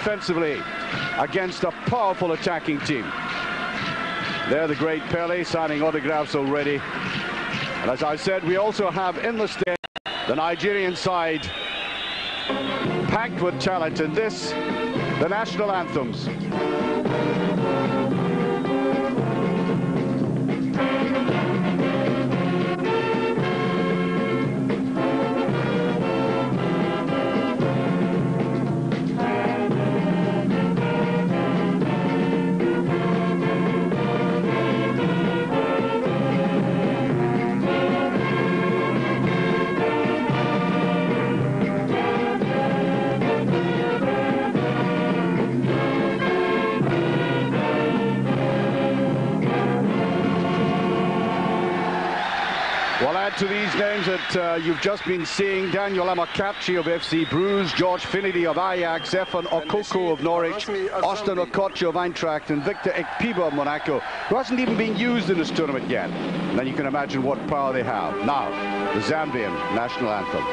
defensively against a powerful attacking team. There, the great Pele signing autographs already. And as I said, we also have in the stadium the Nigerian side packed with talent, and this, the national anthems. Well, add to these names that you've just been seeing: Daniel Amokachi of FC Bruges, George Finidi of Ajax, Stefan Okoko of Norwich, Austin Okocha of Eintracht, and Victor Ekpiba of Monaco, who hasn't even been used in this tournament yet. And then you can imagine what power they have. Now, the Zambian national anthem.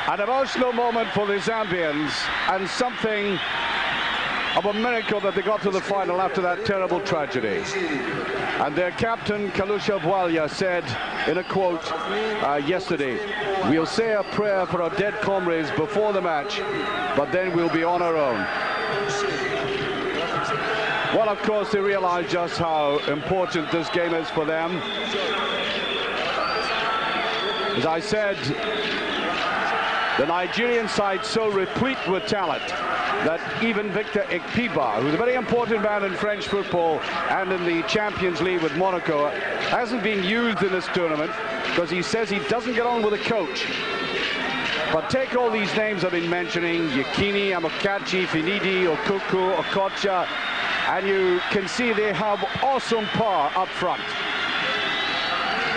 An emotional moment for the Zambians, and something of a miracle that they got to the final after that terrible tragedy. And their captain, Kalusha Bwalya, said in a quote yesterday, "We'll say a prayer for our dead comrades before the match, but then we'll be on our own." Well, of course, they realize just how important this game is for them. As I said, the Nigerian side so replete with talent that even Victor Ekpiba, who's a very important man in French football and in the Champions League with Monaco, hasn't been used in this tournament because he says he doesn't get on with the coach. But take all these names I've been mentioning: Yekini, Amokachi, Finidi, Okoko, Okocha, and you can see they have awesome power up front.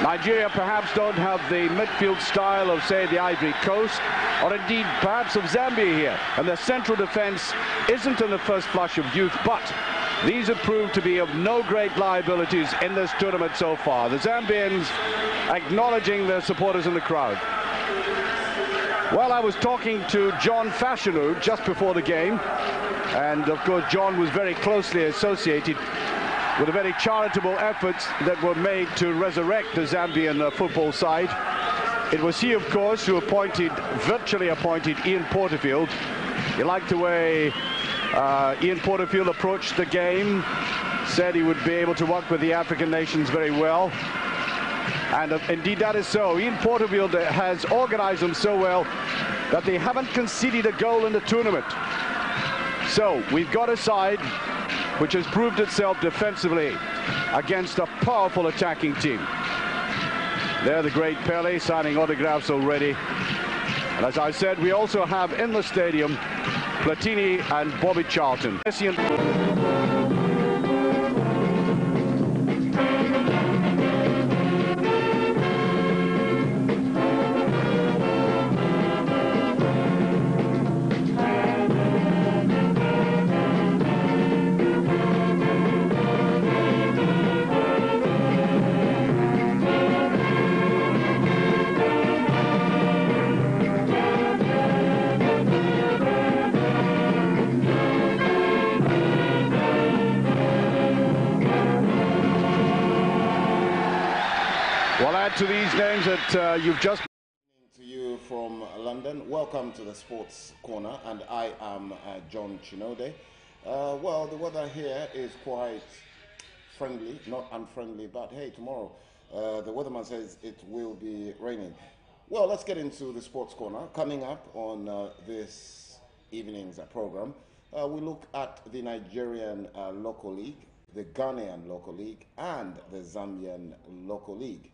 Nigeria perhaps don't have the midfield style of, say, the Ivory Coast, or indeed perhaps of Zambia here, and their central defence isn't in the first flush of youth, but these have proved to be of no great liabilities in this tournament so far. The Zambians acknowledging their supporters in the crowd. Well, I was talking to John Fashanu just before the game, and of course John was very closely associated with the very charitable efforts that were made to resurrect the Zambian football side. It was he, of course, who virtually appointed Ian Porterfield. He liked the way Ian Porterfield approached the game, said he would be able to work with the African nations very well. And indeed that is so. Ian Porterfield has organized them so well that they haven't conceded a goal in the tournament. So we've got a side which has proved itself defensively against a powerful attacking team. There, the great Pele signing autographs already. And as I said, we also have in the stadium Platini and Bobby Charlton. Well, add to these names that you've just... To you from London, welcome to the Sports Corner, and I am John Chinode. Well, the weather here is quite friendly, not unfriendly, but hey, tomorrow the weatherman says it will be raining. Well, let's get into the sports corner. Coming up on this evening's program, we look at the Nigerian local league, the Ghanaian local league, and the Zambian local league.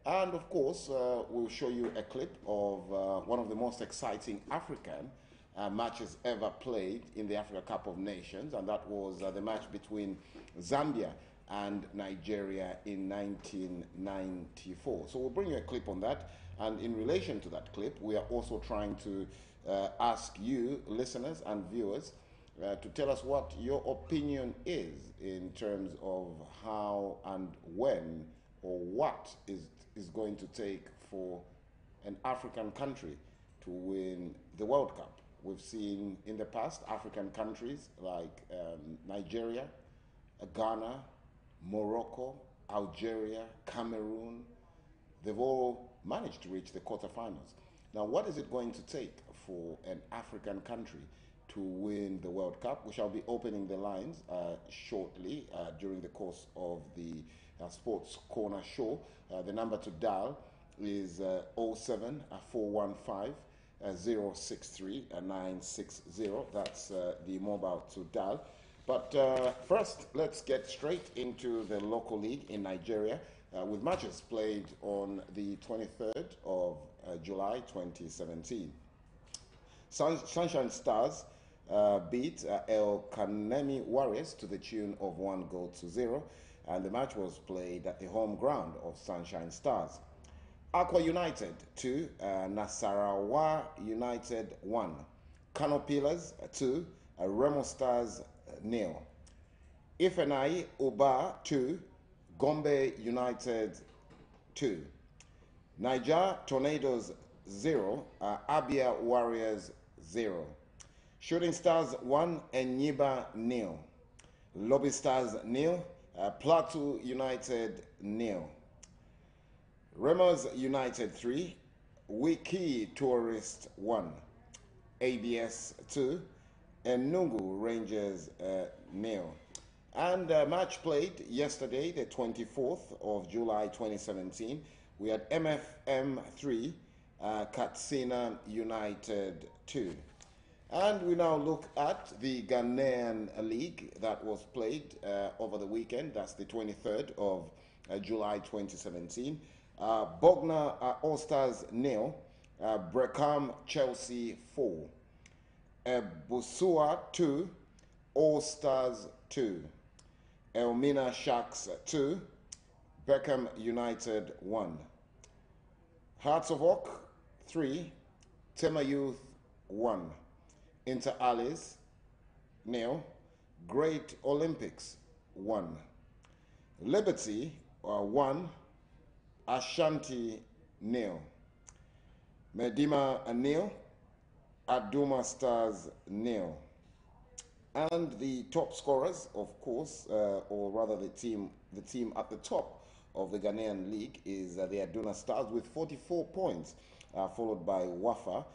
And of course, we'll show you a clip of one of the most exciting African matches ever played in the Africa Cup of Nations, and that was the match between Zambia and Nigeria in 1994. So we'll bring you a clip on that, and in relation to that clip, we are also trying to ask you, listeners and viewers, to tell us what your opinion is in terms of how and when or what is going to take for an African country to win the World Cup. We've seen in the past African countries like Nigeria, Ghana, Morocco, Algeria, Cameroon. They've all managed to reach the quarterfinals. Now, what is it going to take for an African country to win the World Cup? We shall be opening the lines shortly during the course of the Sports Corner show. The number to dial is 07 415 063 960. That's the mobile to dial. But first, let's get straight into the local league in Nigeria with matches played on the 23rd of July 2017. Sunshine Stars beat El Kanemi Warriors to the tune of 1-0, and the match was played at the home ground of Sunshine Stars. Aqua United 2, Nasarawa United 1, Kano Pillars 2, Remo Stars 0, Ifenai Uba 2, Gombe United 2, Niger Tornadoes 0, Abia Warriors 0, Shooting Stars 1, Enyiba 0, Lobby Stars 0, Plateau United 0, Remos United 3, Wiki Tourist 1, ABS 2, and Nungu Rangers 0. And match played yesterday, the 24th of July 2017. We had MFM 3, Katsina United 2. And we now look at the Ghanaian League that was played over the weekend. That's the 23rd of July 2017. Bogna All Stars 0, Breckham Chelsea 4, Busua 2, All Stars 2, Elmina Sharks 2, Beckham United 1, Hearts of Oak 3, Tema Youth 1, Inter Alice 0, Great Olympics 1, Liberty 1, Ashanti 0, Medima 0, Aduma Stars 0. And the top scorers, of course, or rather the team at the top of the Ghanaian league is the Aduna Stars with 44 points, followed by Wafa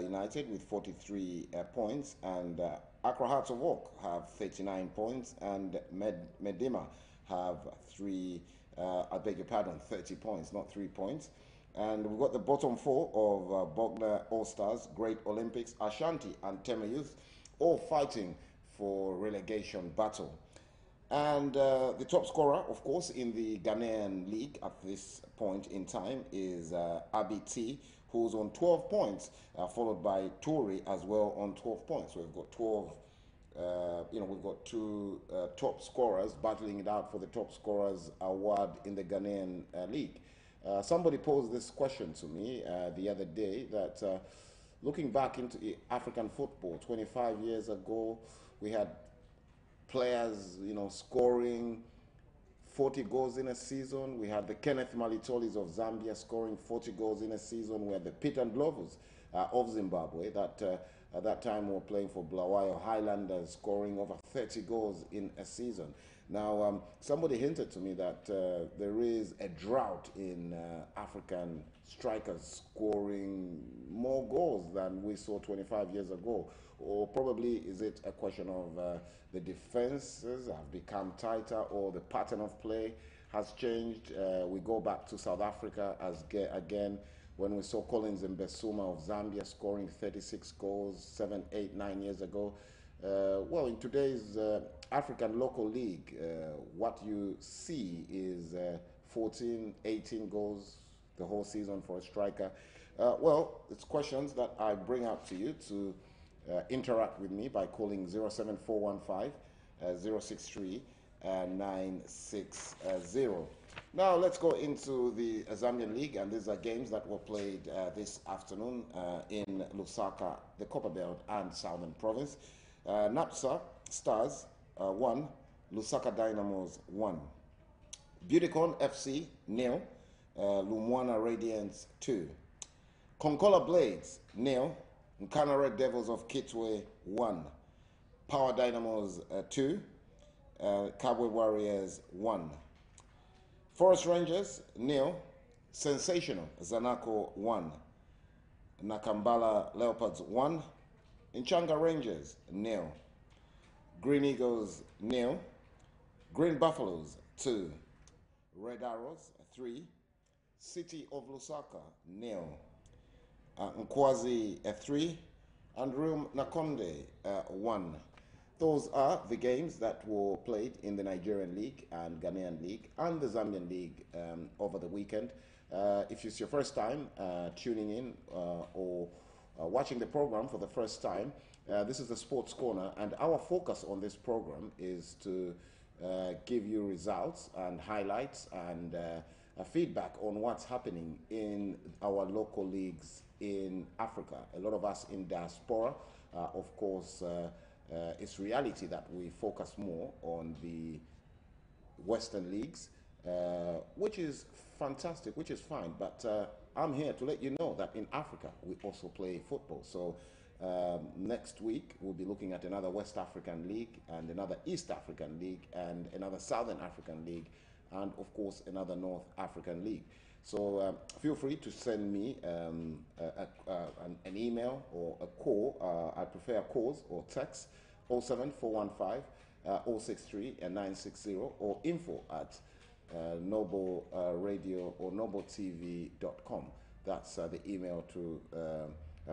United with 43 points, and Accra Hearts of Oak have 39 points, and Medima have 30 points, not 3 points. And we've got the bottom four of Bogna All-Stars, Great Olympics, Ashanti and Tema Youth, all fighting for relegation battle. And the top scorer, of course, in the Ghanaian league at this point in time is Abiti, who's on 12 points, followed by Tori as well on 12 points. So we've got 12, we've got two top scorers battling it out for the top scorers award in the Ghanaian league. Somebody posed this question to me the other day that looking back into African football, 25 years ago, we had players, scoring 40 goals in a season. We had the Kenneth Malitolis of Zambia scoring 40 goals in a season. We had the Peter Ndlovus of Zimbabwe that At that time, we were playing for Bulawayo Highlanders, scoring over 30 goals in a season. Now, somebody hinted to me that there is a drought in African strikers scoring more goals than we saw 25 years ago. Or probably is it a question of the defenses have become tighter, or the pattern of play has changed? We go back to South Africa again, when we saw Collins Mbesuma of Zambia scoring 36 goals 7, 8, 9 years ago. Well, in today's African local league, what you see is 14, 18 goals the whole season for a striker. Well, it's questions that I bring up to you to interact with me by calling 07415 063 960. Now let's go into the Zambian League, and these are games that were played this afternoon in Lusaka, the Copperbelt and Southern Province. Napsa Stars 1, Lusaka Dynamos 1. Beautycon FC 0, Lumwana Radiance 2. Konkola Blades 0, Nkana Red Devils of Kitwe 1. Power Dynamos 2, Kabwe Warriors 1. Forest Rangers 0, Sensational Zanaco 1. Nakambala Leopards 1. Nchanga Rangers 0. Green Eagles 0. Green Buffaloes 2. Red Arrows 3. City of Lusaka 0. Nkwazi 3. And Rum Nakonde 1. Those are the games that were played in the Nigerian League and Ghanaian League and the Zambian League over the weekend. If it's your first time tuning in or watching the program for the first time, this is the Sports Corner, and our focus on this program is to give you results and highlights and feedback on what's happening in our local leagues in Africa. A lot of us in diaspora, of course, it's reality that we focus more on the Western leagues, which is fantastic, which is fine. But I'm here to let you know that in Africa, we also play football. So next week, we'll be looking at another West African League and another East African League and another Southern African League and, of course, another North African League. So feel free to send me an email or a call. I prefer calls or text 07415 063 960 or info at Noble Radio or NobleTV.com. That's the email to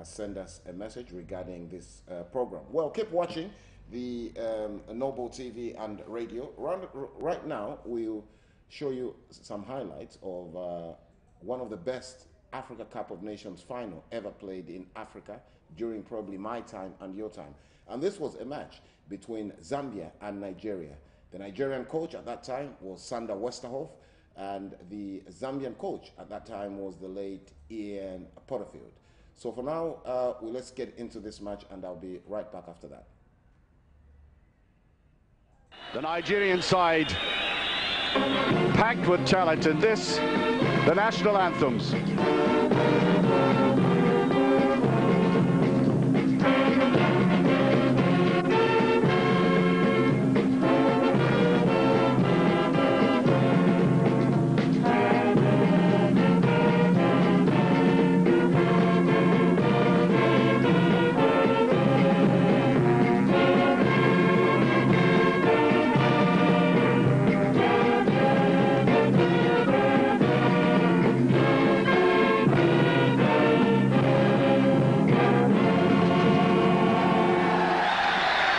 send us a message regarding this program. Well, keep watching the Noble TV and radio. Right now, we'll show you some highlights of one of the best Africa Cup of Nations final ever played in Africa during probably my time and your time. And this was a match between Zambia and Nigeria. The Nigerian coach at that time was Sander Westerhof, and the Zambian coach at that time was the late Ian Porterfield. So for now, let's get into this match, and I'll be right back after that. The Nigerian side packed with talent, and this, the national anthems.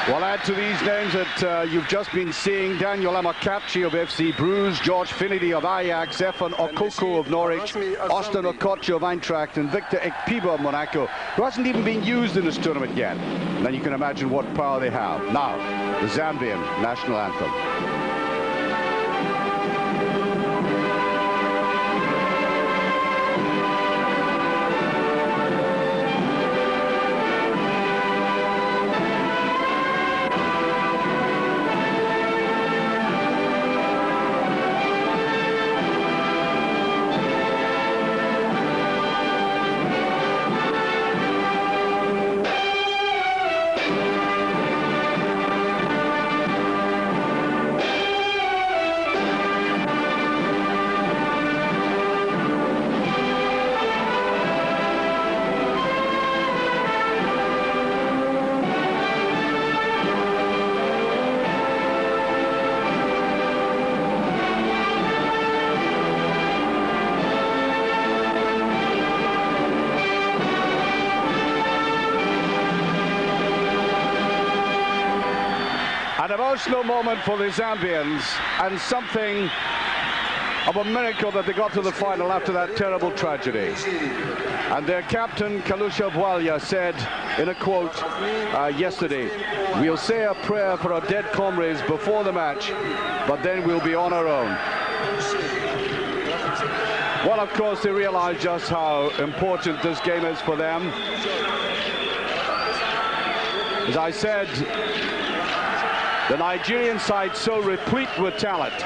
Well, add to these names that you've just been seeing: Daniel Amokachi of FC Bruges, George Finidi of Ajax, Efan Okoko of Norwich, Austin Okocha of Eintracht, and Victor Ekpiba of Monaco, who hasn't even been used in this tournament yet. And then you can imagine what power they have. Now, the Zambian national anthem. An emotional moment for the Zambians, and something of a miracle that they got to the final after that terrible tragedy. And their captain, Kalusha Bwalya, said in a quote yesterday, "We'll say a prayer for our dead comrades before the match, but then we'll be on our own." Well, of course, they realize just how important this game is for them. As I said, the Nigerian side so replete with talent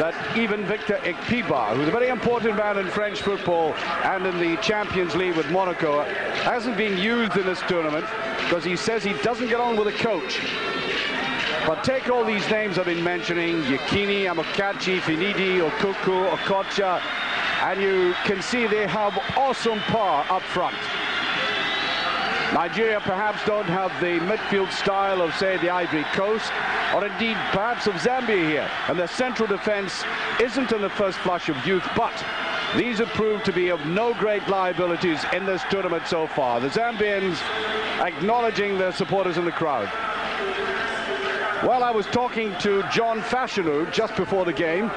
that even Victor Ikpiba, who's a very important man in French football and in the Champions League with Monaco, hasn't been used in this tournament because he says he doesn't get on with the coach. But take all these names I've been mentioning, Yekini, Amokachi, Finidi, Okuku, Okocha, and you can see they have awesome power up front. Nigeria perhaps don't have the midfield style of, say, the Ivory Coast, or indeed perhaps of Zambia here. And their central defense isn't in the first flush of youth, but these have proved to be of no great liabilities in this tournament so far. The Zambians acknowledging their supporters in the crowd. Well, I was talking to John Fashanu just before the game,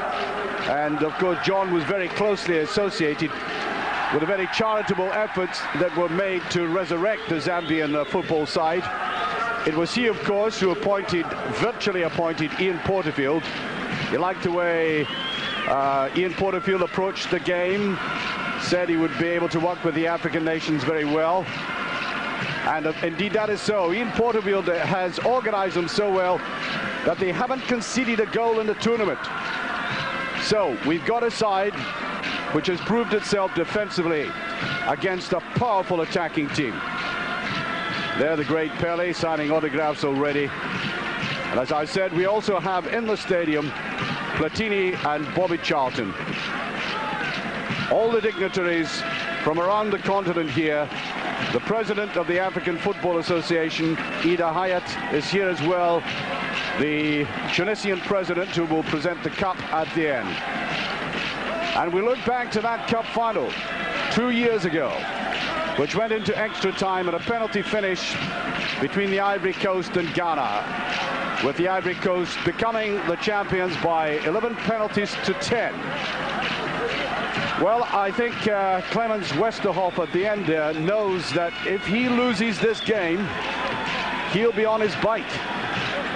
and of course John was very closely associated with the very charitable efforts that were made to resurrect the Zambian football side. It was he, of course, who virtually appointed Ian Porterfield. He liked the way Ian Porterfield approached the game, said he would be able to work with the African nations very well. And indeed that is so. Ian Porterfield has organized them so well that they haven't conceded a goal in the tournament. So we've got a side which has proved itself defensively against a powerful attacking team. There, the great Pele signing autographs already. And as I said, we also have in the stadium Platini and Bobby Charlton. All the dignitaries from around the continent here. The president of the African Football Association, Ida Hayat, is here as well. The Tunisian president, who will present the cup at the end. And we look back to that cup final 2 years ago, which went into extra time and a penalty finish between the Ivory Coast and Ghana, with the Ivory Coast becoming the champions by 11 penalties to 10. Well, I think Clemens Westerhoff at the end there knows that if he loses this game, he'll be on his bite.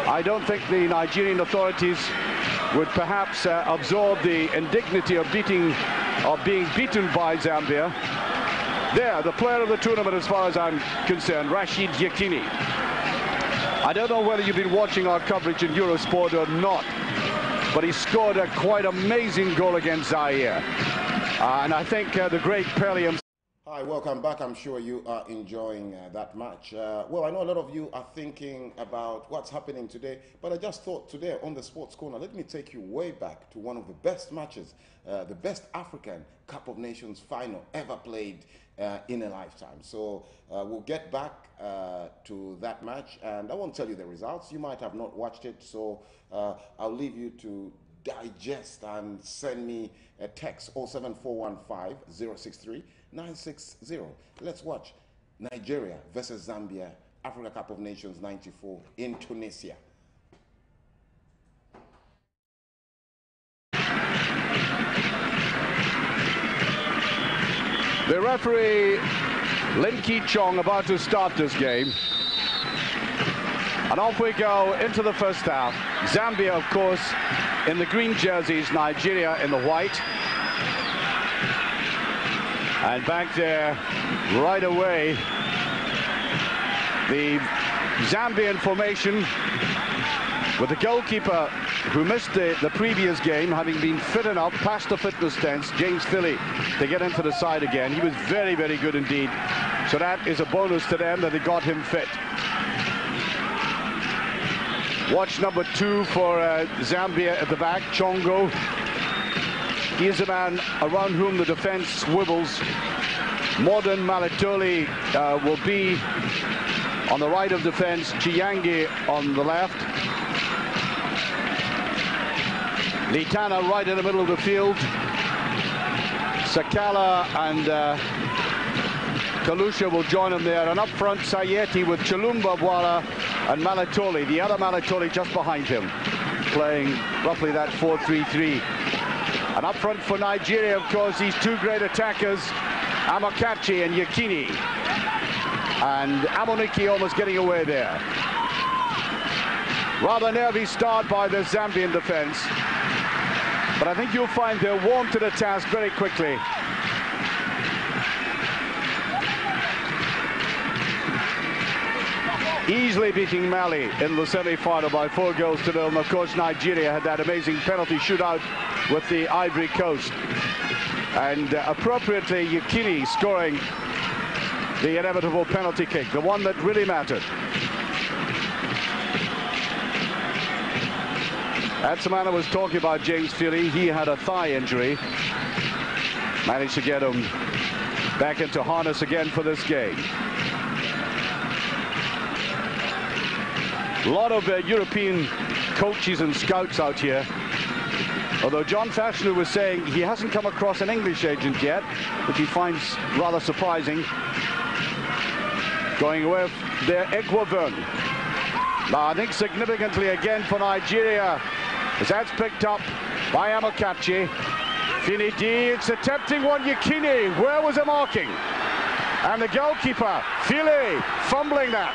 I don't think the Nigerian authorities would perhaps absorb the indignity of being beaten by Zambia. There, the player of the tournament as far as I'm concerned, Rashid Yekini. I don't know whether you've been watching our coverage in Eurosport or not, but he scored a quite amazing goal against Zaire. And I think the great Pele. Hi, welcome back. I'm sure you are enjoying that match. Well, I know a lot of you are thinking about what's happening today, but I just thought today on the Sports Corner, let me take you way back to one of the best matches, the best African Cup of Nations final ever played in a lifetime. So we'll get back to that match, and I won't tell you the results. You might have not watched it, so I'll leave you to digest and send me a text 07415 063 960. Let's watch Nigeria versus Zambia, Africa Cup of Nations 94 in Tunisia. The referee, Lin Ki Chong, about to start this game. And off we go into the first half. Zambia, of course, in the green jerseys, Nigeria in the white. And back there, right away, the Zambian formation with the goalkeeper who missed the previous game, having been fit enough, past the fitness test, James Philly, to get into the side again. He was very, very good indeed. So that is a bonus to them that they got him fit. Watch number 2 for Zambia at the back, Chongo. He is a man around whom the defense swivels. Modern Malatoli will be on the right of defense, Chiyangi on the left. Litana right in the middle of the field. Sakala and Kalusha will join him there. And up front, Sayeti with Chilumba Bwala and Malatoli, the other Malatoli just behind him, playing roughly that 4-3-3. And up front for Nigeria, of course, these two great attackers, Amokachi and Yekini. And Amunike almost getting away there. Rather nervy start by the Zambian defense. But I think you'll find they're warm to the task very quickly. Easily beating Mali in the semi-final by 4-0. And of course, Nigeria had that amazing penalty shootout with the Ivory Coast. And appropriately, Yekini scoring the inevitable penalty kick, the one that really mattered. Atsamana was talking about James Feely. He had a thigh injury. Managed to get him back into harness again for this game. A lot of European coaches and scouts out here. Although John Fashanu was saying he hasn't come across an English agent yet, which he finds rather surprising. Going away with their Equavern. Now I think significantly again for Nigeria, as that's picked up by Amokachi. Finidi, it's a tempting one, Yekini. Where was the marking? And the goalkeeper, Fili, fumbling that.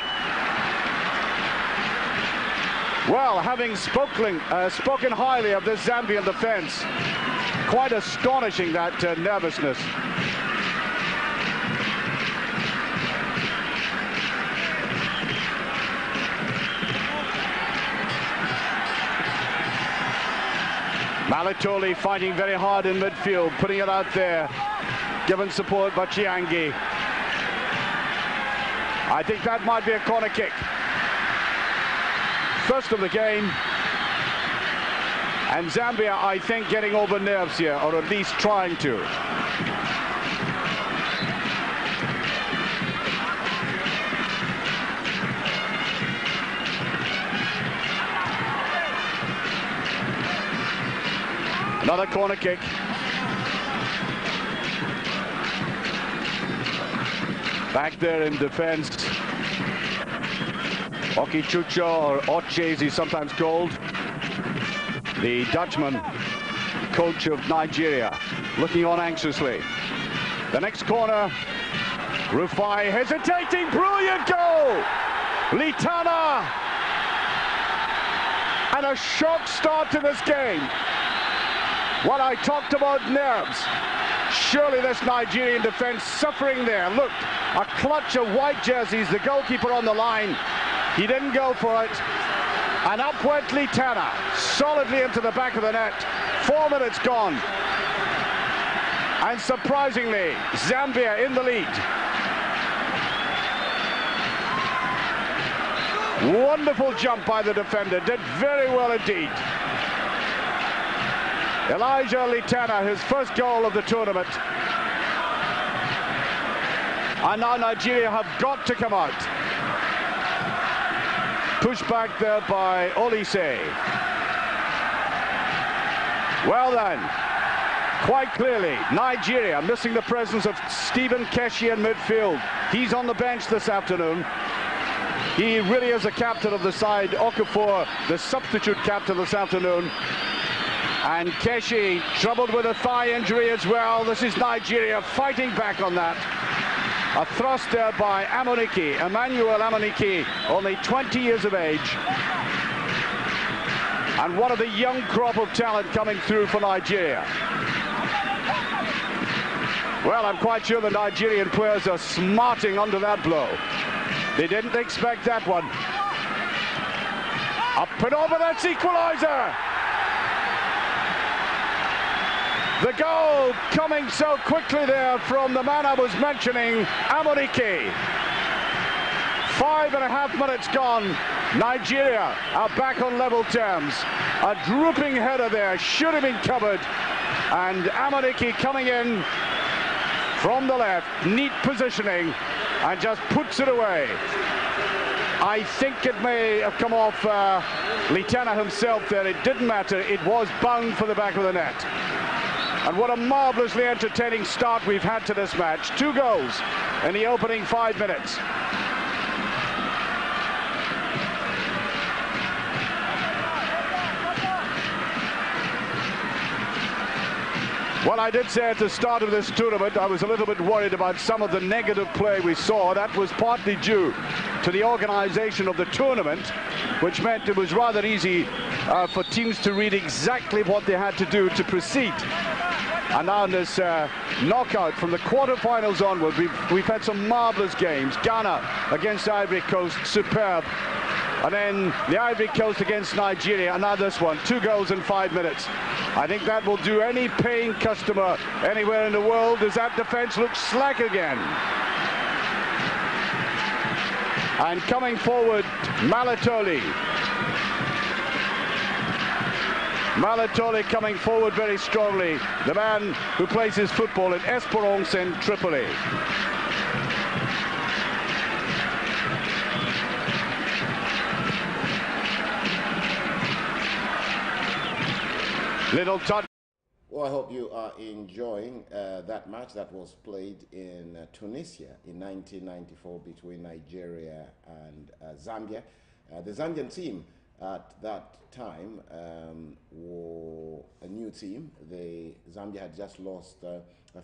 Well, having spoken highly of this Zambian defense, quite astonishing that nervousness. Malatoli fighting very hard in midfield, putting it out there, given support by Chiangi. I think that might be a corner kick. First of the game, and Zambia, I think, getting over nerves here, or at least trying to. Another corner kick. Back there in defense, Okichucho, or Oche as he's sometimes called, the Dutchman, coach of Nigeria, looking on anxiously. The next corner, Rufai hesitating, brilliant goal! Litana! And a shock start to this game. What I talked about nerves. Surely this Nigerian defense suffering there. Look, a clutch of white jerseys, the goalkeeper on the line. He didn't go for it. And up went Litana, solidly into the back of the net. 4 minutes gone. And surprisingly, Zambia in the lead. Wonderful jump by the defender, did very well indeed. Elijah Litana, his first goal of the tournament. And now Nigeria have got to come out. Pushed back there by Olise. Well then, quite clearly, Nigeria missing the presence of Stephen Keshi in midfield. He's on the bench this afternoon. He really is the captain of the side. Okafor, the substitute captain this afternoon. And Keshi troubled with a thigh injury as well. This is Nigeria fighting back on that. A thrust there by Amunike, Emmanuel Amunike, only 20 years of age. And one of the young crop of talent coming through for Nigeria. Well, I'm quite sure the Nigerian players are smarting under that blow. They didn't expect that one. Up and over, that's equalizer! The goal coming so quickly there from the man I was mentioning, Amunike. 5.5 minutes gone. Nigeria are back on level terms. A drooping header there, should have been covered. And Amunike coming in from the left, neat positioning, and just puts it away. I think it may have come off Litana himself there. It didn't matter. It was bound for the back of the net. And what a marvelously entertaining start we've had to this match. 2 goals in the opening 5 minutes. Well, I did say at the start of this tournament I was a little bit worried about some of the negative play we saw. That was partly due to the organization of the tournament, which meant it was rather easy for teams to read exactly what they had to do to proceed. And now in this knockout from the quarterfinals onward, we've had some marvelous games. Ghana against Ivory Coast, superb. And then the Ivory Coast against Nigeria, and now this one, 2 goals in 5 minutes. I think that will do any paying customer anywhere in the world as that defense looks slack again. And coming forward, Malatoli. Malatoli coming forward very strongly. The man who plays his football in Esperance in Tripoli. Little touch. Well, I hope you are enjoying that match that was played in Tunisia in 1994 between Nigeria and Zambia. The Zambian team at that time were a new team. Zambia had just lost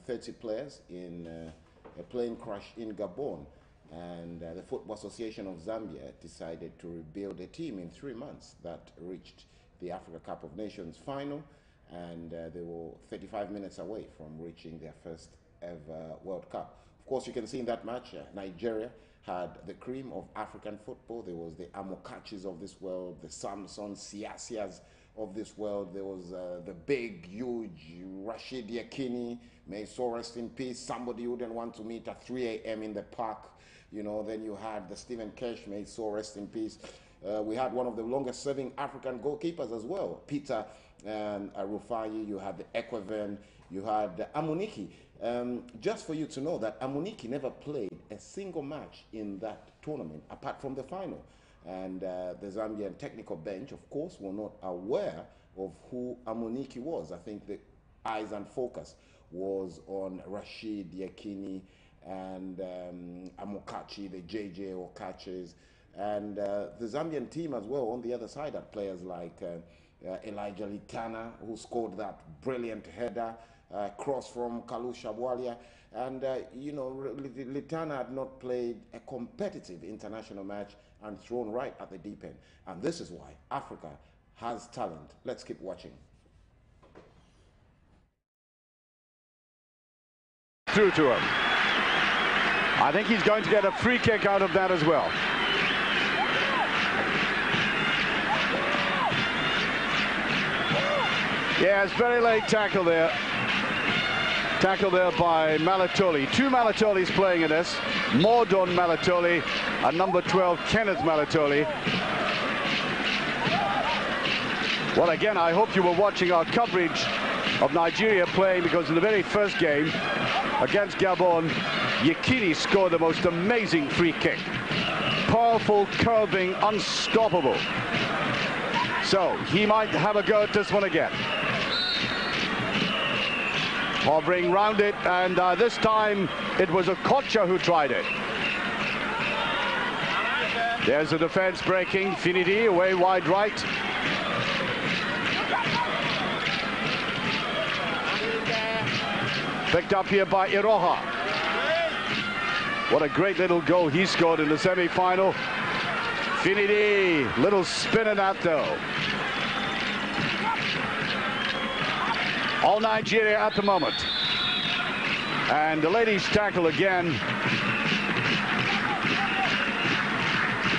30 players in a plane crash in Gabon. And the Football Association of Zambia decided to rebuild a team in 3 months that reached the Africa Cup of Nations final. And they were 35 minutes away from reaching their first ever World Cup. Of course, you can see in that match, Nigeria had the cream of African football. There was the Amokachis of this world, the Samson Siasias of this world. There was the big, huge Rashid Yekini, may so rest in peace, somebody you wouldn't want to meet at 3 a.m. in the park. You know, then you had the Stephen Kesh, may so rest in peace. We had one of the longest serving African goalkeepers as well, Peter Rufai. You had the Equiven, you had Amuniki. Just for you to know that Amuniki never played a single match in that tournament apart from the final. And the Zambian technical bench, of course, were not aware of who Amuniki was. I think the eyes and focus was on Rashid Yekini and Amokachi, the JJ Okachis. And the Zambian team as well on the other side had players like Elijah Litana, who scored that brilliant header cross from Kalu Shabwalia. And, you know, Litana had not played a competitive international match and thrown right at the deep end. And this is why Africa has talent. Let's keep watching. Through to him. I think he's going to get a free kick out of that as well. Yeah, it's very late tackle there. Tackle there by Malatoli. 2 Malatolis playing in this. Mordon Malatoli and number 12, Kenneth Malatoli. Well, again, I hope you were watching our coverage of Nigeria playing, because in the very first game against Gabon, Yekini scored the most amazing free kick. Powerful, curving, unstoppable. So he might have a go at this one again. Hovering round it, and this time it was Okocha who tried it. There's the defense breaking. Finidi away wide right. Picked up here by Iroha. What a great little goal he scored in the semi-final. Finidi, little spin in that though. All Nigeria at the moment. And the ladies tackle again.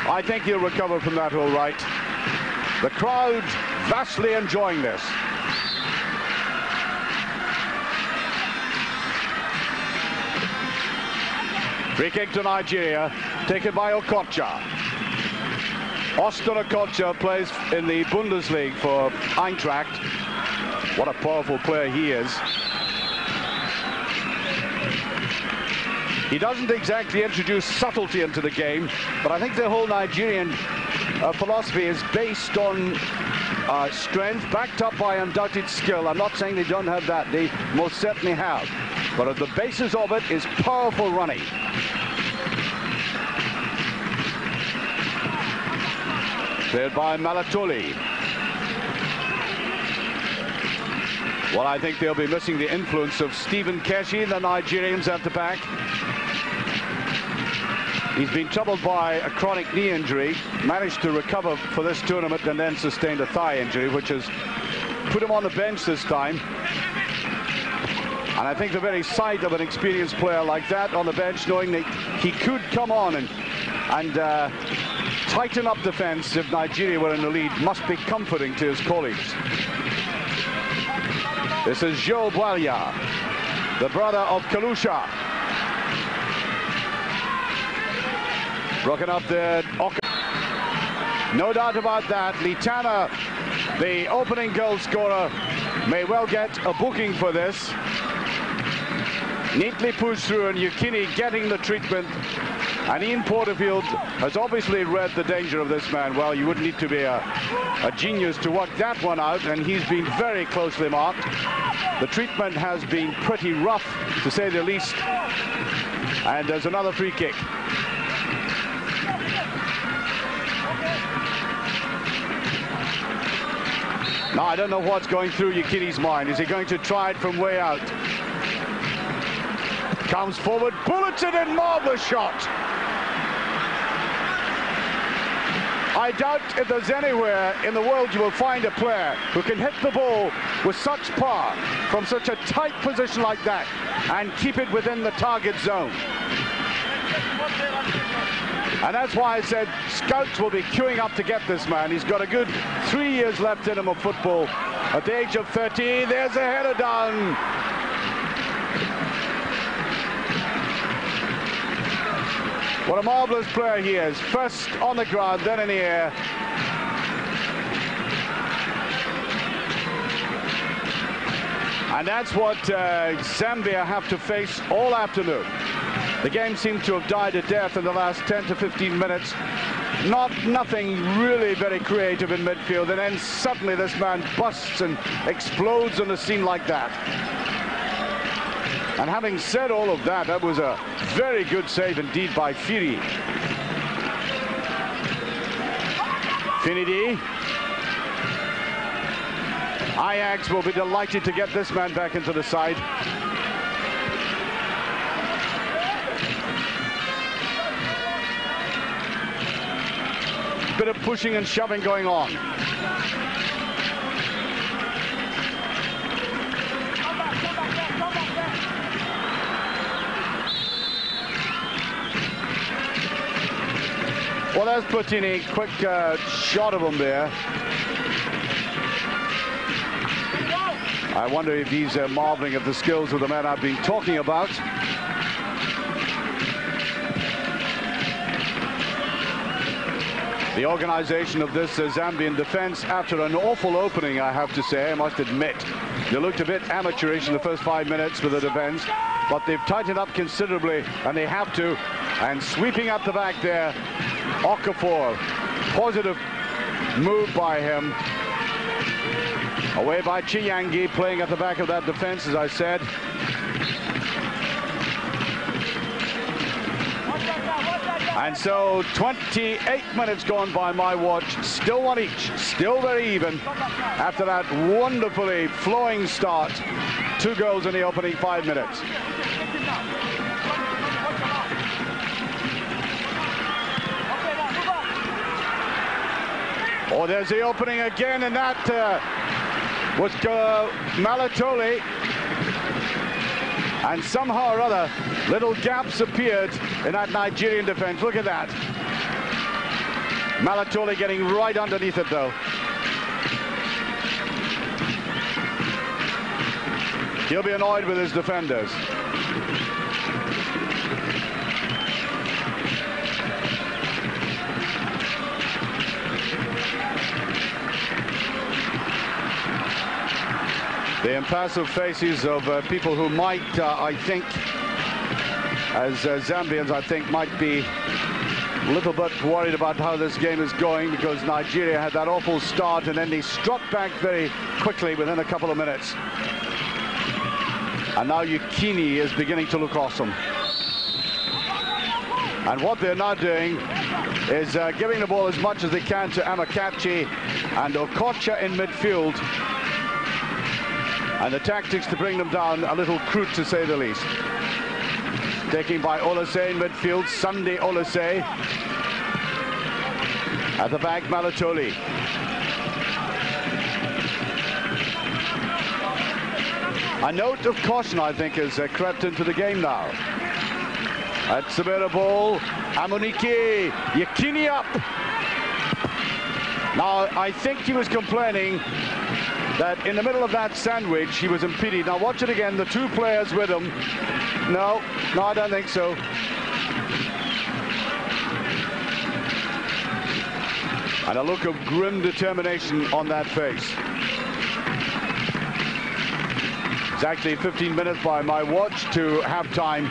I think he'll recover from that all right. The crowd vastly enjoying this. Free kick to Nigeria, taken by Okocha. Austin Okocha plays in the Bundesliga for Eintracht. What a powerful player he is. He doesn't exactly introduce subtlety into the game, but I think the whole Nigerian philosophy is based on strength, backed up by undoubted skill. I'm not saying they don't have that, they most certainly have. But at the basis of it is powerful running. Cleared by Malatoli. Well, I think they'll be missing the influence of Stephen Keshi, the Nigerians at the back. He's been troubled by a chronic knee injury, managed to recover for this tournament and then sustained a thigh injury, which has put him on the bench this time. And I think the very sight of an experienced player like that on the bench, knowing that he could come on and tighten up defense if Nigeria were in the lead, must be comforting to his colleagues. This is Joe Bwalya, the brother of Kalusha. Broken up there. No doubt about that. Litana, the opening goal scorer, may well get a booking for this. Neatly pushed through, and Yekini getting the treatment. And Ian Porterfield has obviously read the danger of this man well. You wouldn't need to be a genius to work that one out, and he's been very closely marked. The treatment has been pretty rough, to say the least. And there's another free kick. Now, I don't know what's going through Yekini's mind. Is he going to try it from way out? Comes forward, bullets it in, marvelous shot. I doubt if there's anywhere in the world you will find a player who can hit the ball with such power from such a tight position like that and keep it within the target zone. And that's why I said scouts will be queuing up to get this man. He's got a good 3 years left in him of football. At the age of 30, there's a header down. What a marvellous player he is. First on the ground, then in the air. And that's what Zambia have to face all afternoon. The game seemed to have died a death in the last 10 to 15 minutes. Nothing really very creative in midfield, and then suddenly this man busts and explodes on the scene like that. And having said all of that, that was a very good save indeed by Firi. Finidi. Ajax will be delighted to get this man back into the side. Bit of pushing and shoving going on. Well, there's Platini, quick shot of him there. I wonder if he's marveling at the skills of the man I've been talking about. The organization of this Zambian defense, after an awful opening, I have to say, I must admit. They looked a bit amateurish in the first 5 minutes with the defense, but they've tightened up considerably, and they have to. And sweeping up the back there, Okafor, positive move by him. Away by Chiyangi, playing at the back of that defense, as I said. And so 28 minutes gone by my watch, still one each, still very even after that wonderfully flowing start. 2 goals in the opening 5 minutes. Oh, there's the opening again, and that was Malatoli. And somehow or other, little gaps appeared in that Nigerian defense. Look at that. Malatoli getting right underneath it, though. He'll be annoyed with his defenders. The impassive faces of people who might, I think, as Zambians, I think, might be a little bit worried about how this game is going, because Nigeria had that awful start and then they struck back very quickly within a couple of minutes. And now Yekini is beginning to look awesome. And what they're now doing is giving the ball as much as they can to Amakachi and Okocha in midfield. And the tactics to bring them down a little crude, to say the least. Taking by Olasey in midfield, Sunday Olasey. At the back, Malatoli. A note of caution, I think, has crept into the game now. At Samira ball, Amunike, Yekini up. Now, I think he was complaining that in the middle of that sandwich, he was impeded. Now, watch it again, the two players with him. No, I don't think so. And a look of grim determination on that face. Exactly 15 minutes by my watch to half-time.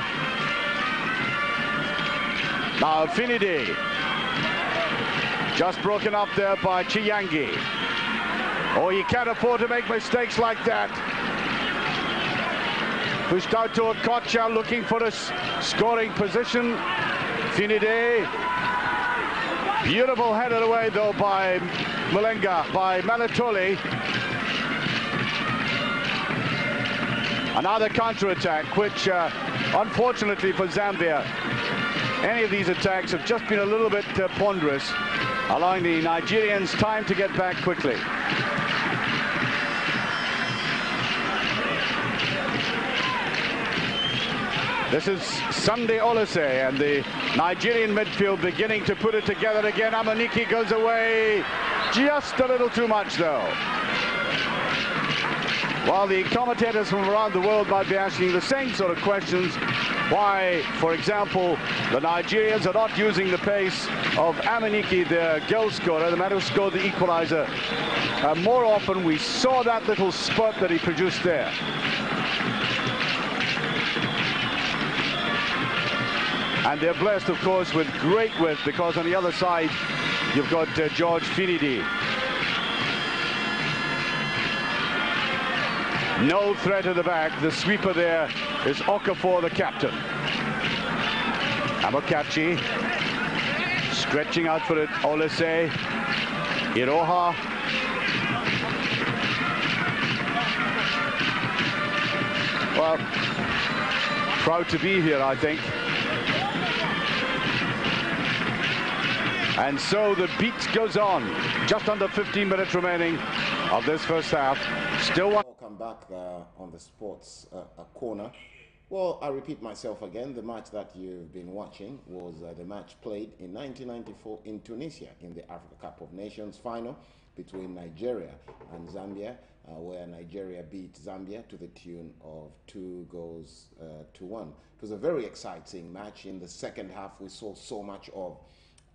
Now Finidi. Just broken up there by Chiyangi. Oh, you can't afford to make mistakes like that. Pushed out to Okocha, looking for a scoring position. Finidi. Beautiful headed away though by Malatoli. Another counter-attack, which unfortunately for Zambia, any of these attacks have just been a little bit ponderous, allowing the Nigerians time to get back quickly. This is Sunday Olasey, and the Nigerian midfield beginning to put it together again. Amunike goes away, just a little too much though. While the commentators from around the world might be asking the same sort of questions, why, for example, the Nigerians are not using the pace of Amunike, their goal scorer, the man who scored the equalizer. More often we saw that little spurt that he produced there. And they're blessed, of course, with great width, because on the other side you've got George Finidi. No threat at the back. The sweeper there is Okafor, the captain. Amokachi stretching out for it. Olasey, Iroha. Well, proud to be here, I think. And so the beat goes on. Just under 15 minutes remaining of this first half. Still one. Welcome back on the sports corner. Well, I repeat myself again. The match that you've been watching was the match played in 1994 in Tunisia in the Africa Cup of Nations final between Nigeria and Zambia, where Nigeria beat Zambia to the tune of 2-1. It was a very exciting match. In the second half, we saw so much of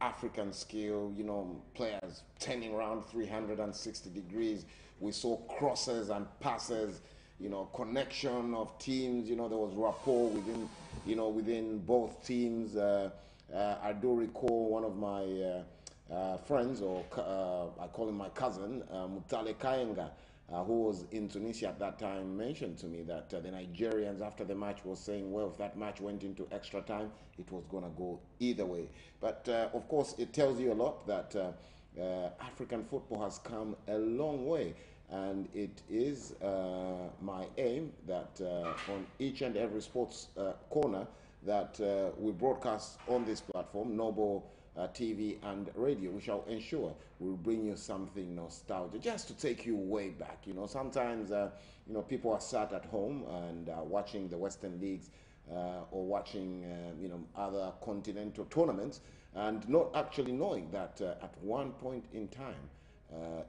African skill, you know, players turning around 360 degrees. We saw crosses and passes, you know, connection of teams. You know, there was rapport within, you know, within both teams. I do recall one of my friends, or I call him my cousin, Mutale Kayenga, who was in Tunisia at that time, mentioned to me that the Nigerians after the match was saying, well, if that match went into extra time, it was going to go either way. But of course, it tells you a lot that African football has come a long way. And it is my aim that on each and every sports corner that we broadcast on this platform, Noble TV and radio, we shall ensure we'll bring you something nostalgic, just to take you way back. You know, sometimes you know, people are sat at home and watching the Western leagues or watching you know, other continental tournaments, and not actually knowing that at one point in time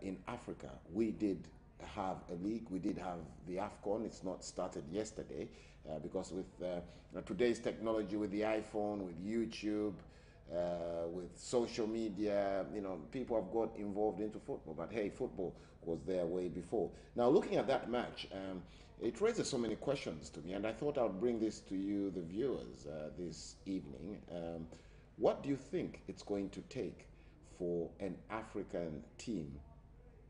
in Africa we did have a league. We did have the AFCON. It's not started yesterday because with today's technology, with the iPhone, with YouTube, with social media, you know, people have got involved into football. But hey, football was there way before. Now, looking at that match, it raises so many questions to me, and I thought I'll bring this to you, the viewers, this evening. What do you think it's going to take for an African team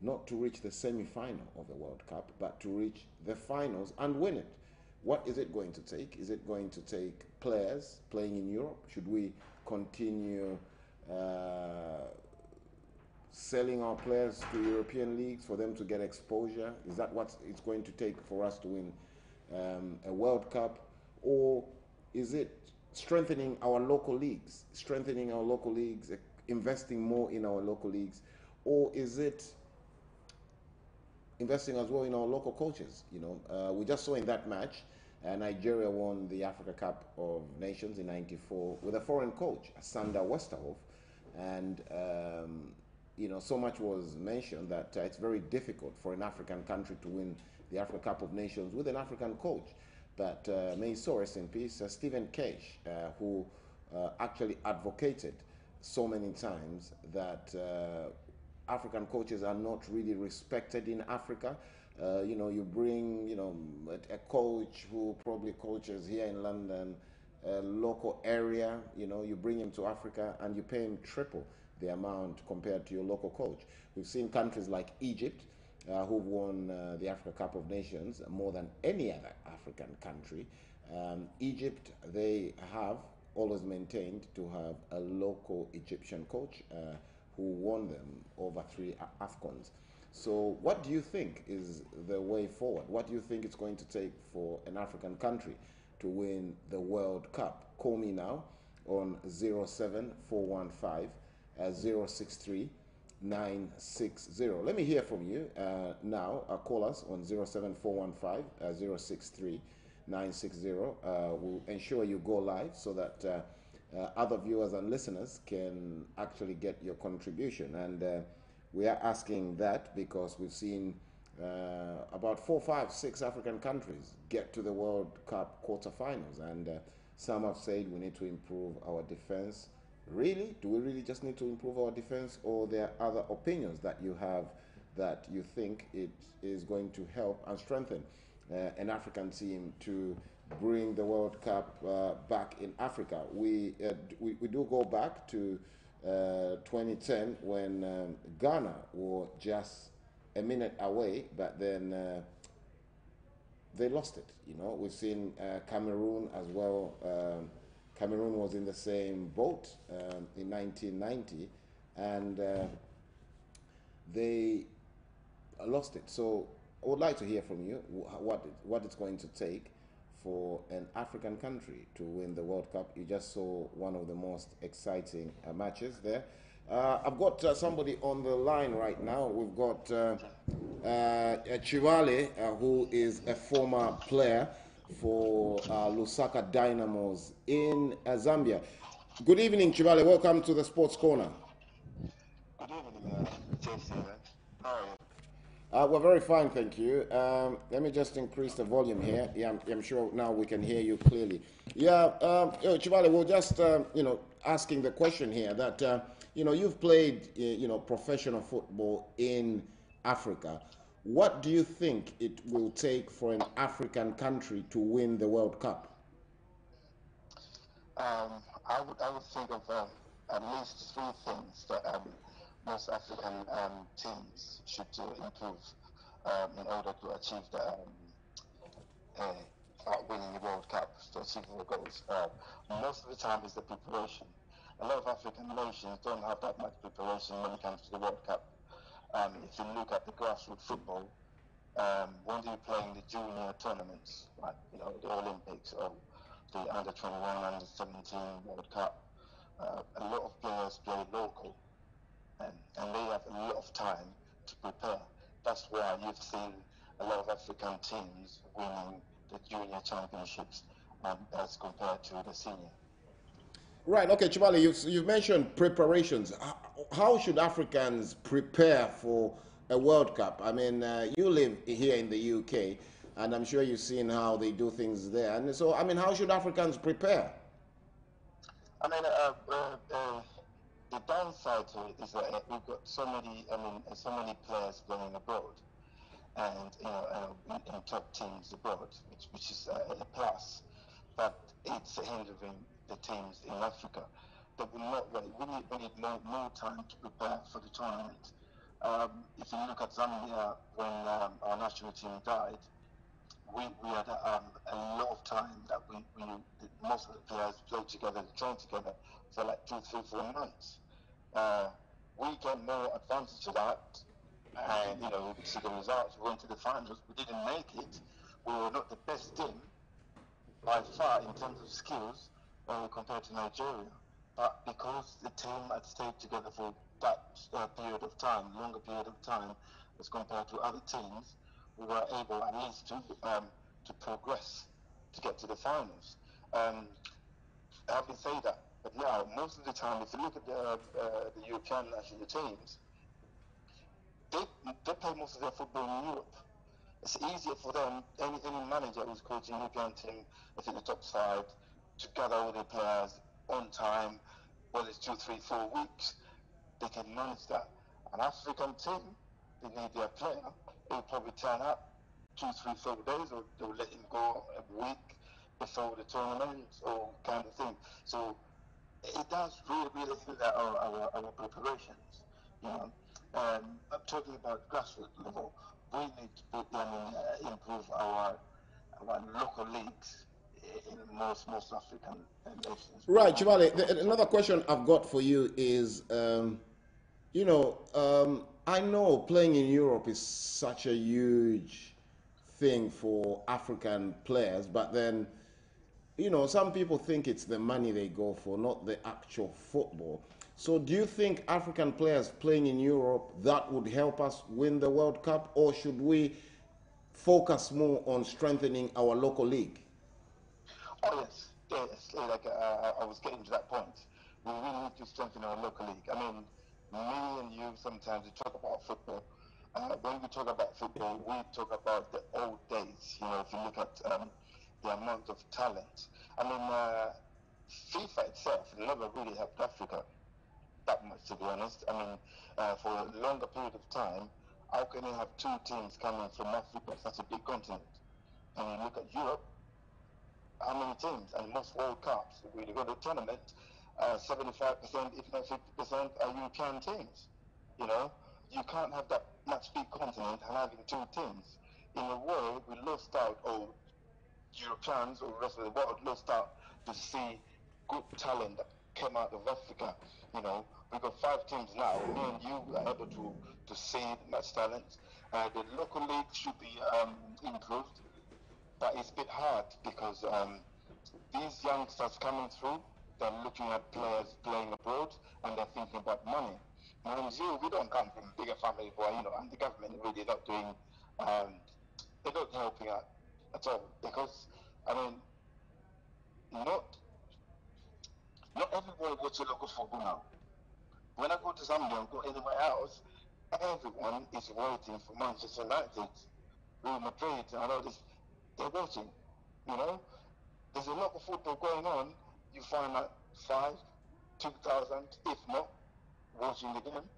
not to reach the semi-final of the World Cup, but to reach the finals and win it? What is it going to take? Is it going to take players playing in Europe? Should we continue selling our players to European leagues for them to get exposure? Is that what it's going to take for us to win a World Cup? Or is it strengthening our local leagues, investing more in our local leagues? Or is it investing as well in our local coaches? We just saw in that match, Nigeria won the Africa Cup of Nations in '94 with a foreign coach, Sander Westerhof, and so much was mentioned that it's very difficult for an African country to win the Africa Cup of Nations with an African coach. But may he so rest in peace, Stephen Kesh, who actually advocated so many times that African coaches are not really respected in Africa. You bring, a coach who probably coaches here in London, a local area, you bring him to Africa and you pay him triple the amount compared to your local coach. We've seen countries like Egypt, who've won the Africa Cup of Nations more than any other African country. Egypt, they have always maintained to have a local Egyptian coach who won them over 3 AFCONs. So what do you think is the way forward? What do you think it's going to take for an African country to win the World Cup? Call me now on 07415 063 960. Let me hear from you now. Call us on 07415 063 960. We'll ensure you go live so that other viewers and listeners can actually get your contribution. And we are asking that because we've seen about 4, 5, 6 African countries get to the World Cup quarterfinals, and some have said we need to improve our defense. Really? Do we really just need to improve our defense, or there are other opinions that you have that you think it is going to help and strengthen an African team to bring the World Cup back in Africa? We do go back to 2010 when Ghana were just a minute away, but then they lost it. We've seen Cameroon as well. Cameroon was in the same boat in 1990, and they lost it. So I would like to hear from you what it's going to take for an African country to win the World Cup. You just saw one of the most exciting matches there. I've got somebody on the line right now. We've got Chivale, who is a former player for Lusaka Dynamos in Zambia. Good evening, Chivale. Welcome to the Sports Corner. Good evening, JC. How are you? We're very fine, thank you. Let me just increase the volume here. Yeah, I'm sure now we can hear you clearly. Yeah, Chivale, we're just, asking the question here that, you've played, professional football in Africa. What do you think it will take for an African country to win the World Cup? I would think of at least 3 things that most African teams should improve in order to achieve winning the World Cup, to achieve their goals. Most of the time is the preparation. A lot of African nations don't have that much preparation when it comes to the World Cup. If you look at the grassroots football, when you're playing the junior tournaments, like the Olympics or the under-21, under-17 World Cup, a lot of players play local, and they have a lot of time to prepare. That's why you've seen a lot of African teams winning the junior championships as compared to the senior. Right. Okay, Chibale, you've mentioned preparations. How should Africans prepare for a World Cup? I mean, you live here in the UK, and I'm sure you've seen how they do things there. And so, I mean, how should Africans prepare? I mean, the downside to it is that we've got so many players playing abroad, and in top teams abroad, which is a plus, but it's hindering the teams in Africa. That will not wait. We need more time to prepare for the tournament. If you look at Zambia, when our national team died, we had a lot of time that most of the players played together, trained together for like 2, 3, 4 months. we get more advantage of that. And, you know, we see the results. We went to the finals. We didn't make it. We were not the best team by far in terms of skills compared to Nigeria. But because the team had stayed together for that period of time, longer period of time, as compared to other teams, we were able at least to progress to get to the finals. Having said that, but yeah, most of the time, if you look at the European national teams, they play most of their football in Europe. It's easier for them, any manager who's coaching a European team, if it's the top side, to gather all their players on time, whether it's 2, 3, 4 weeks, they can manage that. An African team, they need their player, they'll probably turn up 2, 3, 4 days, or they'll let him go a week before the tournament, or kind of thing. So it does really hinder our preparations, you know. I'm talking about grassroots level. We need to improve our local leagues in most African nations. Right, Chibale, another question I've got for you is, I know playing in Europe is such a huge thing for African players, but then, some people think it's the money they go for, not the actual football. So do you think African players playing in Europe, that would help us win the World Cup, or should we focus more on strengthening our local league? Oh, yes. Like I was getting to that point. We really need to strengthen our local league. I mean, me and you sometimes we talk about football. When we talk about football, we talk about the old days. You know, if you look at the amount of talent. I mean, FIFA itself never really helped Africa that much, to be honest. I mean, for a longer period of time, how can you have 2 teams coming from Africa, such a big continent? And you look at Europe, how many teams? And most World Cups, when you go to the tournament, 75%, if not 50%, are European teams. You know, you can't have that much big continent and having 2 teams. In a way, we lost out, or Europeans or the rest of the world lost out to see good talent that came out of Africa. You know, we've got 5 teams now. Me and you are able to see much talent. The local league should be improved, but it's a bit hard because these youngsters coming through, they're looking at players playing abroad and they're thinking about money. Mind you, we don't come from a bigger family, and the government really not doing, they're not helping out at all, because I mean, not everybody watches local football now. When I go to Zambia or go anywhere else, everyone is waiting for Manchester United, Real Madrid, and all this. They're watching, you know. There's a lot of football going on. You find that 5, 2,000, if not, watching the game,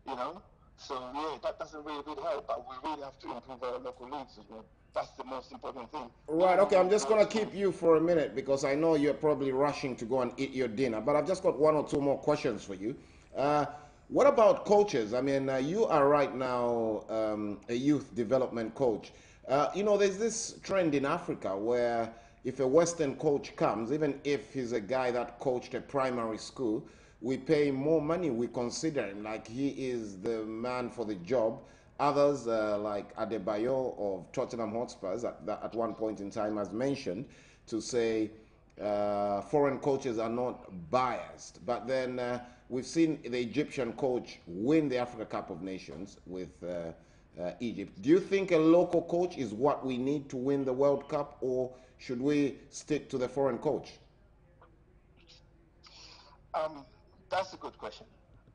you know. So yeah, that doesn't really help, but we really have to improve our local leagues as well. That's the most important thing. Right, okay, I'm just going to keep you for a minute because I know you're probably rushing to go and eat your dinner, but I've just got 1 or 2 more questions for you. What about coaches? I mean, you are right now a youth development coach. There's this trend in Africa where if a Western coach comes, even if he's a guy that coached a primary school, we pay him more money. We consider him like he is the man for the job. Others, like Adebayo of Tottenham Hotspurs, at one point in time has mentioned to say foreign coaches are not biased. But then we've seen the Egyptian coach win the Africa Cup of Nations with Egypt. Do you think a local coach is what we need to win the World Cup, or should we stick to the foreign coach? That's a good question.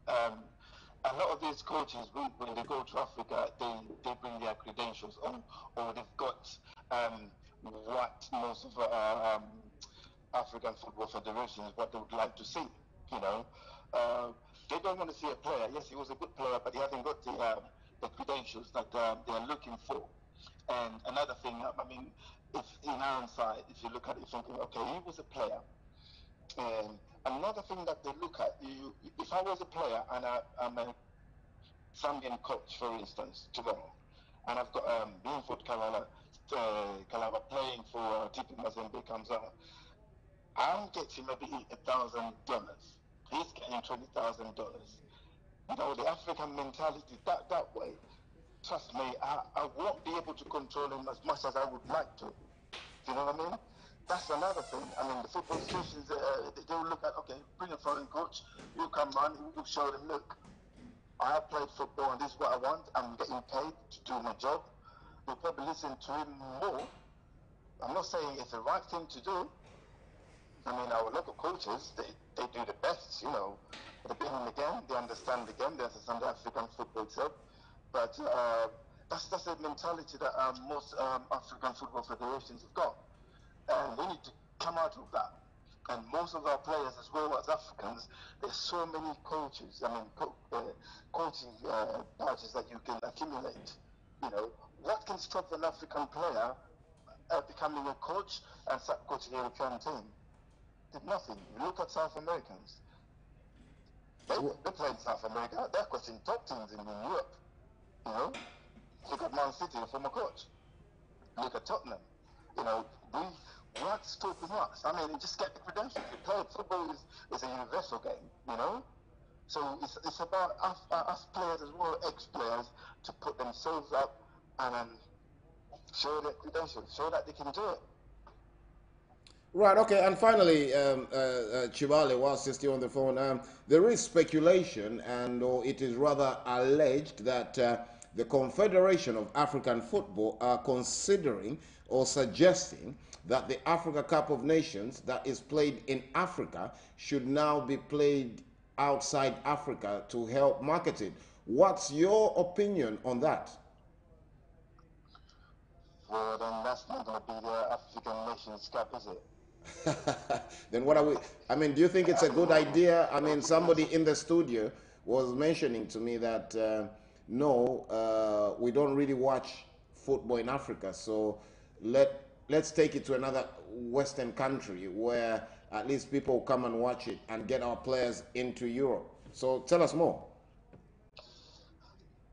A lot of these coaches, when they go to Africa, they bring their credentials on, or they've got what most of African football federations, what they would like to see. You know, they don't want to see a player. Yes, he was a good player, but he hasn't got the credentials that they're looking for. And another thing, I mean, if in our side, if you look at it, thinking, okay, he was a player. And another thing that they look at, if I was a player and I'm a Zambian coach, for instance, tomorrow, and I've got Binford Kalaba playing for TP Mazembe comes out, I'm getting maybe $1,000. He's getting $20,000. You know, the African mentality that way. Trust me, I won't be able to control him as much as I would like to. You know what I mean? That's another thing. I mean, the football associations, they will look at, okay, bring a foreign coach, you come on, you show them, look, I have played football and this is what I want, I'm getting paid to do my job. They'll probably listen to him more. I'm not saying it's the right thing to do. I mean, our local coaches, they do the best, you know. They've been in the game, they understand the game, they understand the African football itself. But that's the mentality that most African football federations have got. And we need to come out of that. And most of our players, as well as Africans, there's so many coaches, I mean, coaching badges that you can accumulate. You know, what can stop an African player becoming a coach and start coaching a European team? There's nothing. You look at South Americans. They play in South America. They're coaching top teams in Europe. You know, look at Man City, a former coach. Look at Tottenham. You know, what's stopping us? I mean, just get the credentials. You play football is a universal game. You know, so it's about us players as well, ex-players, to put themselves up and show their credentials, show that they can do it. Right, okay, and finally, Chibale, whilst you're still on the phone, there is speculation, and or it is rather alleged that the Confederation of African Football are considering or suggesting that the Africa Cup of Nations that is played in Africa should now be played outside Africa to help market it. What's your opinion on that? Well, then that's not going to be the African Nations Cup, is it? Then what are we? I mean, do you think it's a good idea? I mean, somebody in the studio was mentioning to me that no, we don't really watch football in Africa, so let's take it to another Western country where at least people come and watch it and get our players into Europe. So tell us more.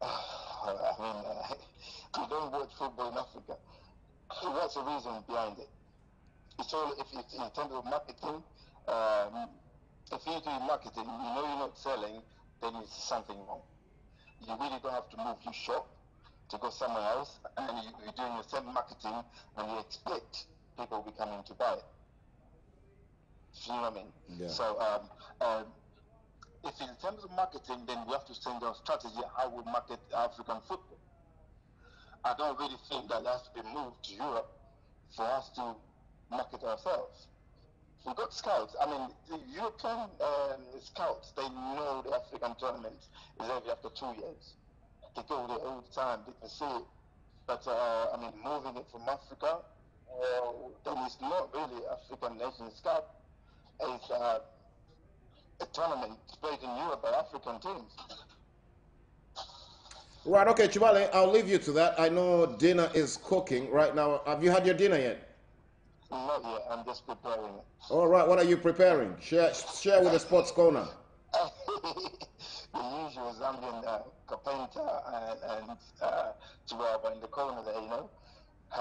I mean, we don't watch football in Africa. What's the reason behind it? It's all if it's in terms of marketing. If you're doing marketing, you know you're not selling, then it's something wrong. You really don't have to move your shop to go somewhere else, and you're doing the same marketing, and you expect people will be coming to buy it. You know what I mean? Yeah. So, if in terms of marketing, then we have to change our strategy how we market African football. I don't really think that has to be moved to Europe for us to market ourselves. We've got scouts. I mean, the European scouts, they know the African tournament is every after 2 years. They go there all the time, they can see it. But, I mean, moving it from Africa, then it's not really African Nations Cup. It's a tournament played in Europe by African teams. Right, okay, Chibale, I'll leave you to that. I know dinner is cooking right now. Have you had your dinner yet? Not yet, I'm just preparing it. All right, what are you preparing? Share with the Sports Corner. The usual Zambian kapenta and chihuahua in the corner there, you know.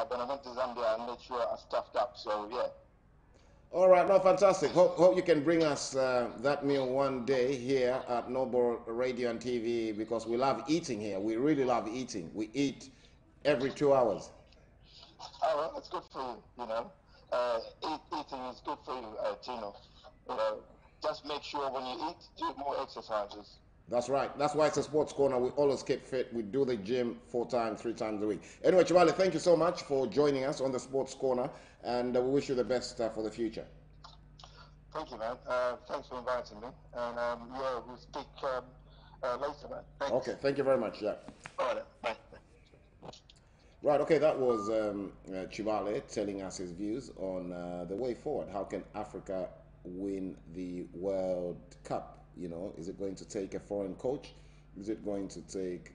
When I went to Zambia, I made sure I stuffed up, so yeah. All right, no, fantastic. Hope you can bring us that meal one day here at Noble Radio and TV, because we love eating here. We really love eating. We eat every 2 hours. All right, that's good for you, you know. Eating is good for you, Tino. You know, just make sure when you eat, do more exercises. That's right. That's why it's a Sports Corner. We always keep fit. We do the gym 4 times, 3 times a week. Anyway, Chibale, thank you so much for joining us on the Sports Corner, and we wish you the best for the future. Thank you, man. Thanks for inviting me. And yeah, we'll speak later, man. Thanks. Okay, thank you very much. Yeah. All right, bye. Right, okay, that was Chibale telling us his views on the way forward. How can Africa win the World Cup? You know, is it going to take a foreign coach? Is it going to take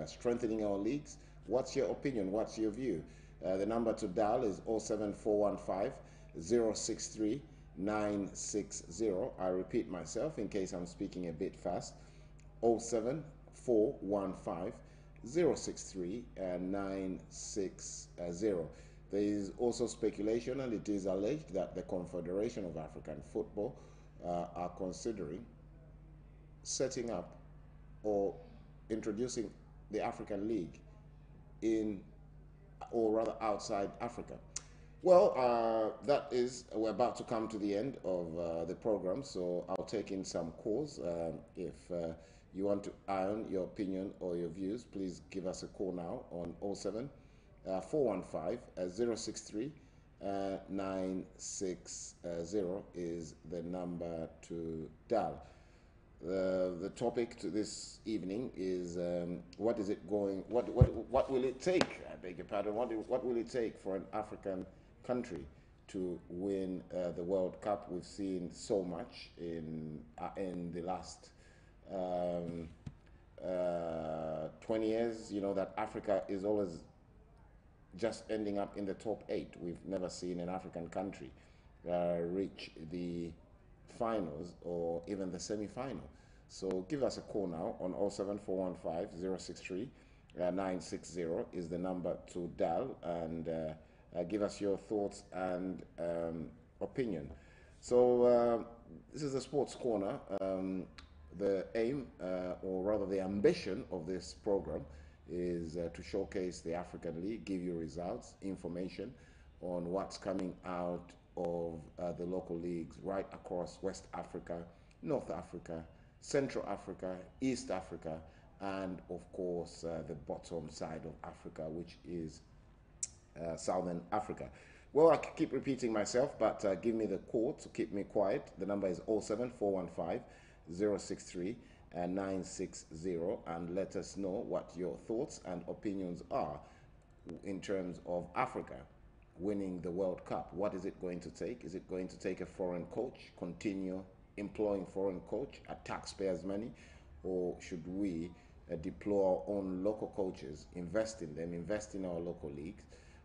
strengthening our leagues? What's your opinion? What's your view? The number to dial is 07415 063 960. I repeat myself in case I'm speaking a bit fast. 07415 063 960. There is also speculation, and it is alleged that the Confederation of African Football are considering setting up or introducing the African League in, or rather outside Africa? Well, we're about to come to the end of the program, so I'll take in some calls. If you want to iron your opinion or your views, please give us a call now on 07 415 063 960 is the number to dial. The topic to this evening is what will it take? I beg your pardon. What will it take for an African country to win the World Cup? We've seen so much in the last 20 years. You know that Africa is always just ending up in the top 8. We've never seen an African country reach the finals or even the semi-final. So give us a call now on 07415 063 960 is the number to dial, and give us your thoughts and opinion. So this is the Sports Corner. The aim, or rather the ambition of this program is to showcase the African League, give you results, information on what's coming out of the local leagues right across West Africa, North Africa, Central Africa, East Africa, and of course the bottom side of Africa, which is Southern Africa. Well, I keep repeating myself, but give me the call to keep me quiet. The number is 07415 063 960, and let us know what your thoughts and opinions are in terms of Africa winning the World Cup. What is it going to take? Is it going to take a foreign coach, continue employing foreign coach at taxpayers' money, or should we deploy our own local coaches, invest in them, invest in our local leagues,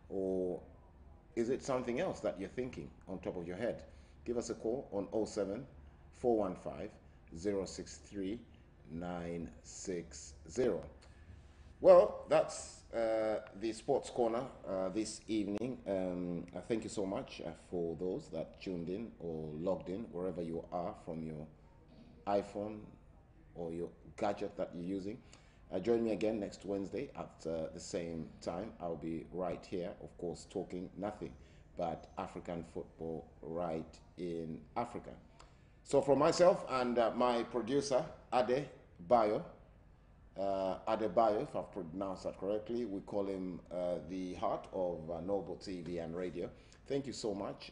or is it something else that you're thinking on top of your head? Give us a call on 07 415 063 960. Well, that's the Sports Corner this evening. Thank you so much for those that tuned in or logged in wherever you are from your iPhone or your gadget that you're using. Join me again next Wednesday at the same time. I'll be right here, of course, talking nothing but African football right in Africa. So for myself and my producer, Adebayo, if I've pronounced that correctly, we call him the heart of Noble TV and radio. Thank you so much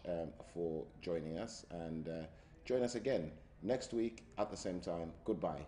for joining us, and join us again next week at the same time. Goodbye.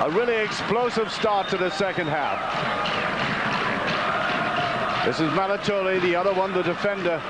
A really explosive start to the second half. This is Malatole, the other one, the defender.